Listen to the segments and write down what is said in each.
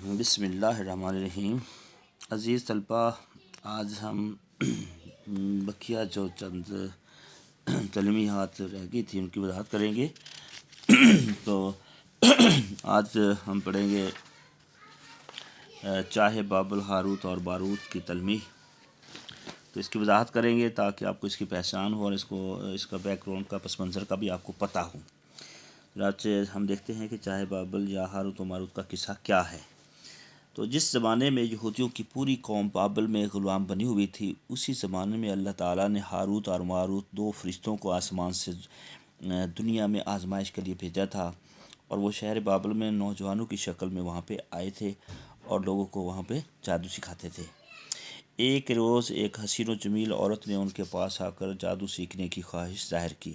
بسم اللہ الرحمن الرحیم۔ عزیز طلبہ، آج ہم بقیہ جو چند تعلیمیات رہ گئی تھی ان کی وضاحت کریں گے۔ تو آج ہم پڑھیں گے چاہے بابل، ہاروت اور ماروت کی تلمیح۔ تو اس کی وضاحت کریں گے تاکہ آپ کو اس کی پہچان ہو اور اس کا بیک گراؤنڈ کا پس منظر کا بھی آپ کو پتہ ہو۔ چنانچہ ہم دیکھتے ہیں کہ چاہے بابل یا ہاروت و ماروت کا قصہ کیا ہے۔ تو جس زمانے میں یہودیوں کی پوری قوم بابل میں غلام بنی ہوئی تھی، اسی زمانے میں اللہ تعالیٰ نے ہاروت اور ماروت دو فرشتوں کو آسمان سے دنیا میں آزمائش کے لیے بھیجا تھا، اور وہ شہر بابل میں نوجوانوں کی شکل میں وہاں پہ آئے تھے اور لوگوں کو وہاں پہ جادو سکھاتے تھے۔ ایک روز ایک حسین و جمیل عورت نے ان کے پاس آ کر جادو سیکھنے کی خواہش ظاہر کی۔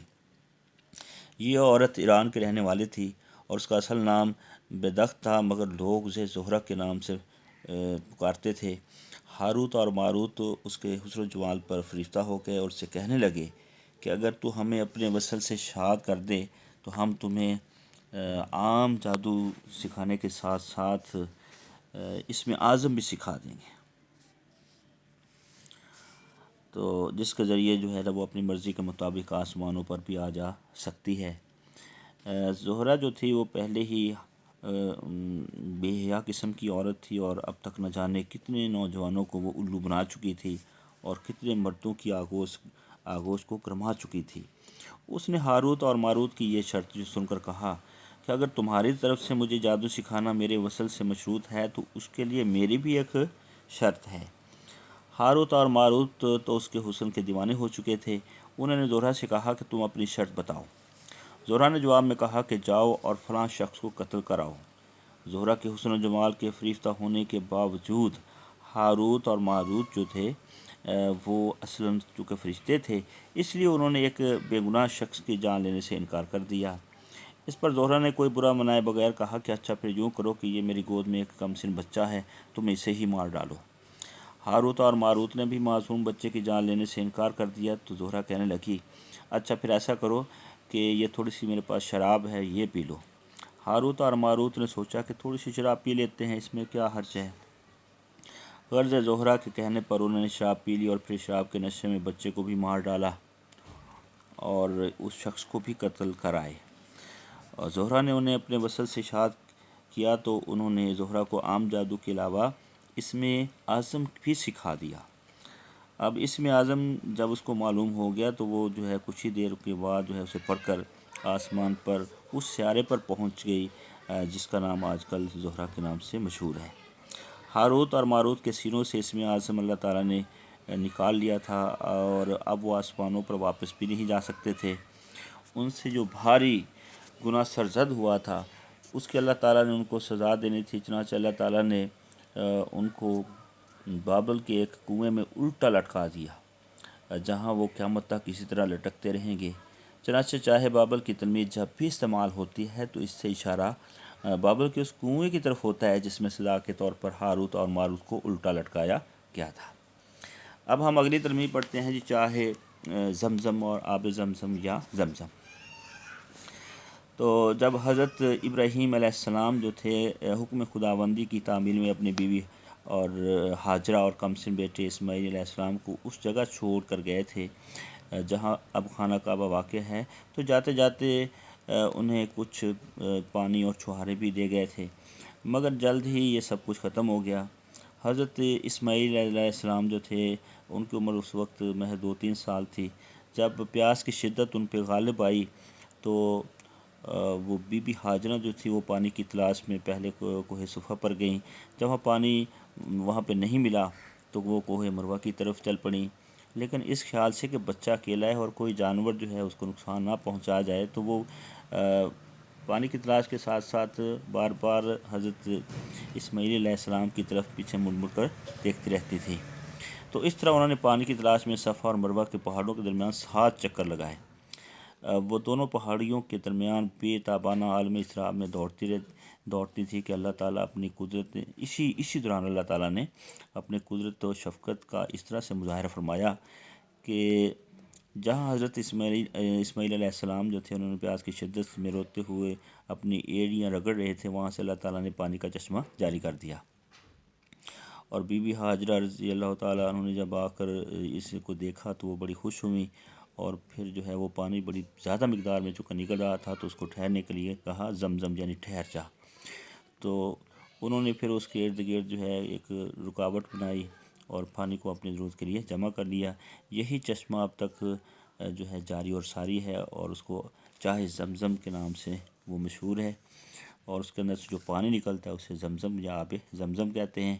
یہ عورت ایران کے رہنے والی تھی اور اس کا اصل نام بدخت تھا، مگر لوگ اسے زہرہ کے نام سے پکارتے تھے۔ ہاروت اور ماروت اس کے حسن و جمال پر فریفتہ ہو گئے اور اس سے کہنے لگے کہ اگر تو ہمیں اپنے وصل سے شاد کر دے تو ہم تمہیں عام جادو سکھانے کے ساتھ ساتھ اس میں اعظم بھی سکھا دیں گے، تو جس کے ذریعے جو ہے وہ اپنی مرضی کے مطابق آسمانوں پر بھی آ جا سکتی ہے۔ زہرہ جو تھی وہ پہلے ہی بے حیا قسم کی عورت تھی، اور اب تک نہ جانے کتنے نوجوانوں کو وہ الو بنا چکی تھی اور کتنے مردوں کی آگوش کو گرما چکی تھی۔ اس نے ہاروت اور ماروت کی یہ شرط سن کر کہا کہ اگر تمہاری طرف سے مجھے جادو سکھانا میرے وصل سے مشروط ہے تو اس کے لیے میری بھی ایک شرط ہے۔ ہاروت اور ماروت تو اس کے حسن کے دیوانے ہو چکے تھے۔ انہوں نے زہرہ سے کہا کہ تم اپنی شرط بتاؤ۔ زہرہ نے جواب میں کہا کہ جاؤ اور فلاں شخص کو قتل کراؤ۔ زہرہ کے حسن و جمال کے فریفتہ ہونے کے باوجود ہاروت اور ماروت جو تھے وہ اصلاً چونکہ فرشتے تھے، اس لیے انہوں نے ایک بے گناہ شخص کی جان لینے سے انکار کر دیا۔ اس پر زہرہ نے کوئی برا منائے بغیر کہا کہ اچھا پھر یوں کرو کہ یہ میری گود میں ایک کم سن بچہ ہے، تم اسے ہی مار ڈالو۔ ہاروت اور ماروت نے بھی معصوم بچے کی جان لینے سے انکار کر دیا، تو زہرہ کہنے لگی اچھا پھر ایسا کرو کہ یہ تھوڑی سی میرے پاس شراب ہے، یہ پی لو۔ ہاروت اور ماروت نے سوچا کہ تھوڑی سی شراب پی لیتے ہیں، اس میں کیا حرج ہے۔ غرض زہرہ کے کہنے پر انہوں نے شراب پی لی اور پھر شراب کے نشے میں بچے کو بھی مار ڈالا اور اس شخص کو بھی قتل کرائے۔ اور زہرہ نے انہیں اپنے وصل سے شاد کیا تو انہوں نے زہرہ کو عام جادو کے علاوہ اس میں اعظم بھی سکھا دیا۔ اب اس میں اعظم جب اس کو معلوم ہو گیا تو وہ جو ہے کچھ ہی دیر کے بعد جو ہے اسے پڑھ کر آسمان پر اس سیارے پر پہنچ گئی جس کا نام آج کل زہرہ کے نام سے مشہور ہے۔ ہاروت اور ماروت کے سینوں سے اسم اعظم اللہ تعالیٰ نے نکال لیا تھا اور اب وہ آسمانوں پر واپس بھی نہیں جا سکتے تھے۔ ان سے جو بھاری گناہ سرزد ہوا تھا اس کی اللہ تعالیٰ نے ان کو سزا دینی تھی، چنانچہ اللہ تعالیٰ نے ان کو بابل کے ایک کنویں میں الٹا لٹکا دیا، جہاں وہ قیامت تک اسی طرح لٹکتے رہیں گے۔ چنانچہ چاہے بابل کی تلمیح جب بھی استعمال ہوتی ہے تو اس سے اشارہ بابل کے اس کنویں کی طرف ہوتا ہے جس میں سزا کے طور پر ہاروت اور ماروت کو الٹا لٹکایا گیا تھا۔ اب ہم اگلی تلمیح پڑھتے ہیں چاہے زمزم اور آب زمزم یا زمزم۔ تو جب حضرت ابراہیم علیہ السلام جو تھے حکم خداوندی کی تعمیل میں اپنی بیوی اور ہاجرہ اور کمسن بیٹے اسماعیل علیہ السلام کو اس جگہ چھوڑ کر گئے تھے جہاں اب خانہ کعبہ واقع ہے، تو جاتے جاتے انہیں کچھ پانی اور چھوہارے بھی دے گئے تھے، مگر جلد ہی یہ سب کچھ ختم ہو گیا۔ حضرت اسماعیل علیہ السلام جو تھے ان کی عمر اس وقت محض 2-3 سال تھی۔ جب پیاس کی شدت ان پہ غالب آئی تو وہ بی بی ہاجرہ جو تھی وہ پانی کی تلاش میں پہلے کوہ صفا پر گئیں۔ جب وہ پانی وہاں پہ نہیں ملا تو وہ کوہ مروہ کی طرف چل پڑیں، لیکن اس خیال سے کہ بچہ اکیلا ہے اور کوئی جانور جو ہے اس کو نقصان نہ پہنچا جائے تو وہ پانی کی تلاش کے ساتھ ساتھ بار بار حضرت اسماعیل علیہ السلام کی طرف پیچھے مڑ مڑ کر دیکھتی رہتی تھی۔ تو اس طرح انہوں نے پانی کی تلاش میں صفا اور مروہ کے پہاڑوں کے درمیان 7 چکر لگائے۔ وہ دونوں پہاڑیوں کے درمیان بے تابانہ عالم اسراء میں دوڑتی تھی کہ اللہ تعالیٰ اپنی قدرت اسی دوران اللہ تعالیٰ نے اپنے قدرت و شفقت کا اس طرح سے مظاہرہ فرمایا کہ جہاں حضرت اسماعیل علیہ السلام جو تھے انہوں نے پیاس کی شدت میں روتے ہوئے اپنی ایڑیاں رگڑ رہے تھے، وہاں سے اللہ تعالیٰ نے پانی کا چشمہ جاری کر دیا۔ اور بی بی ہاجرہ رضی اللہ تعالیٰ عنہ نے جب آ کر اس کو دیکھا تو وہ بڑی خوش ہوئی، اور پھر جو ہے وہ پانی بڑی زیادہ مقدار میں چونکہ نکل رہا تھا تو اس کو ٹھہرنے کے لیے کہا زمزم یعنی ٹھہر جا۔ تو انہوں نے پھر اس کے ارد گرد جو ہے ایک رکاوٹ بنائی اور پانی کو اپنی ضرورت کے لیے جمع کر لیا۔ یہی چشمہ اب تک جو ہے جاری اور ساری ہے، اور اس کو چاہے زمزم کے نام سے وہ مشہور ہے، اور اس کے اندر سے جو پانی نکلتا ہے اسے زمزم یا آب زمزم کہتے ہیں۔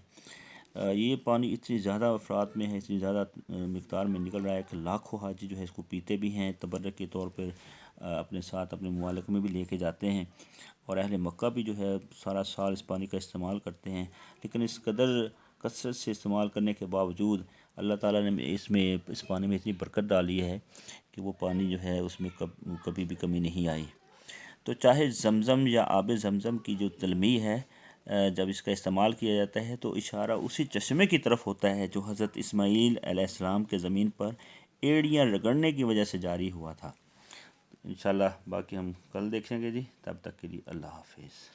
یہ پانی اتنی زیادہ افراد میں ہے، اتنی زیادہ مقدار میں نکل رہا ہے کہ لاکھوں حاجی جو ہے اس کو پیتے بھی ہیں، تبرک کے طور پر اپنے ساتھ اپنے ممالک میں بھی لے کے جاتے ہیں، اور اہل مکہ بھی جو ہے سارا سال اس پانی کا استعمال کرتے ہیں۔ لیکن اس قدر کثرت سے استعمال کرنے کے باوجود اللہ تعالیٰ نے اس پانی میں اتنی برکت ڈالی ہے کہ وہ پانی جو ہے اس میں کبھی بھی کمی نہیں آئی۔ تو چاہے زمزم یا آب زمزم کی جو تلمیح ہے، جب اس کا استعمال کیا جاتا ہے تو اشارہ اسی چشمے کی طرف ہوتا ہے جو حضرت اسماعیل علیہ السلام کے زمین پر ایڑیاں رگڑنے کی وجہ سے جاری ہوا تھا۔ انشاءاللہ باقی ہم کل دیکھیں گے جی، تب تک کے لیے اللہ حافظ۔